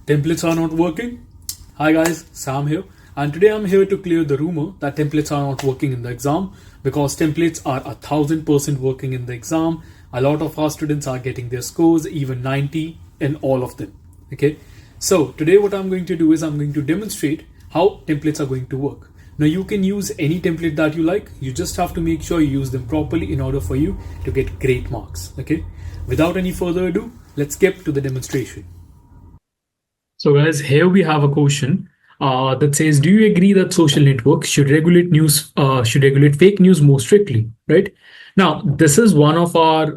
Templates are not working. Hi guys, Sam here, and today I'm here to clear the rumor that templates are not working in the exam, because templates are 1000% working in the exam. A lot of our students are getting their scores even 90 in all of them. Okay, so today what I'm going to do is I'm going to demonstrate how templates are going to work. Now you can use any template that you like. You just have to make sure you use them properly in order for you to get great marks. Okay, without any further ado, let's get to the demonstration. So guys, here we have a question that says, "Do you agree that social networks should regulate fake news more strictly?" Right now, this is one of our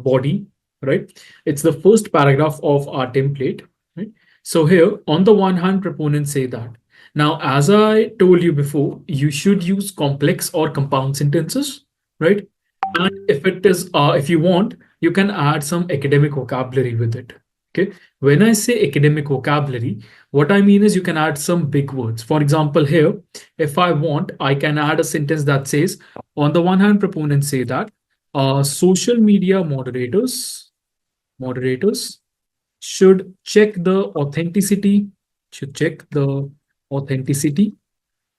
body. Right, it's the first paragraph of our template. Right. So here, on the one hand, proponents say that. Now, as I told you before, you should use complex or compound sentences. Right, and if you want, you can add some academic vocabulary with it. Okay. When I say academic vocabulary, what I mean is you can add some big words. For example, here, if I want, I can add a sentence that says, on the one hand, proponents say that social media moderators should check the authenticity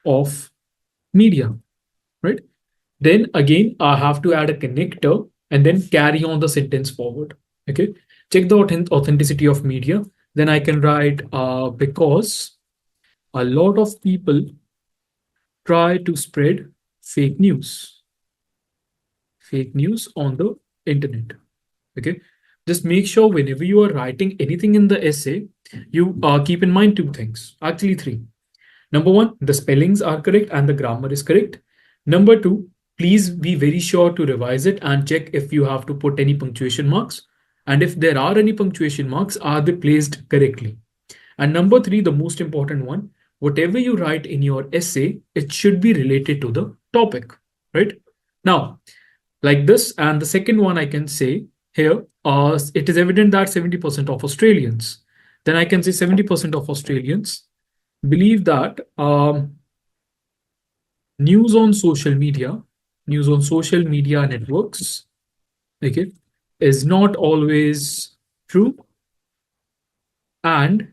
of media, right? Then again, I have to add a connector and then carry on the sentence forward. Okay. Check the authenticity of media. Then I can write because a lot of people try to spread fake news, on the internet. Okay. Just make sure whenever you are writing anything in the essay, you keep in mind two things, actually three. Number one, the spellings are correct and the grammar is correct. Number two, please be very sure to revise it and check if you have to put any punctuation marks. And if there are any punctuation marks, are they placed correctly? And number three, the most important one, whatever you write in your essay, it should be related to the topic, right? Now, like this, and the second one I can say here, it is evident that 70% of Australians, then I can say 70% of Australians believe that news on social media networks, okay, is not always true and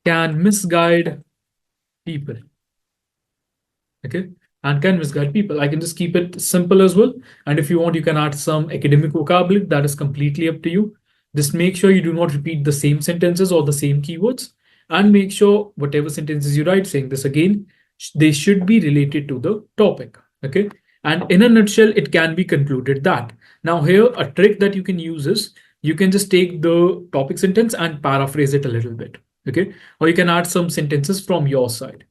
can misguide people. Okay, and can misguide people. I can just keep it simple as well. And if you want, you can add some academic vocabulary. That is completely up to you. Just make sure you do not repeat the same sentences or the same keywords, and make sure whatever sentences you write saying this again, they should be related to the topic. Okay. And in a nutshell, it can be concluded that. Now here, a trick that you can use is you can just take the topic sentence and paraphrase it a little bit. Okay. Or you can add some sentences from your side.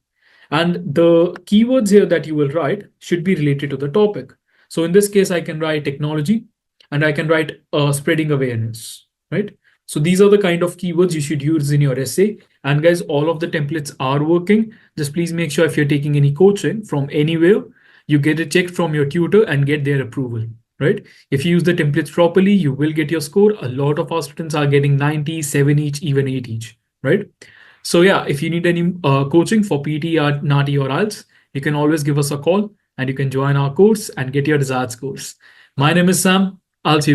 And the keywords here that you will write should be related to the topic. So in this case, I can write technology and I can write spreading awareness, right? So these are the kind of keywords you should use in your essay. And guys, all of the templates are working. Just please make sure if you're taking any coaching from anywhere, you get it checked from your tutor and get their approval, right? If you use the templates properly, you will get your score. A lot of our students are getting 97 each, even 8 each, right? So yeah, if you need any coaching for PTE or NATI or IELTS, you can always give us a call and you can join our course and get your desired scores. My name is Sam. I'll see you.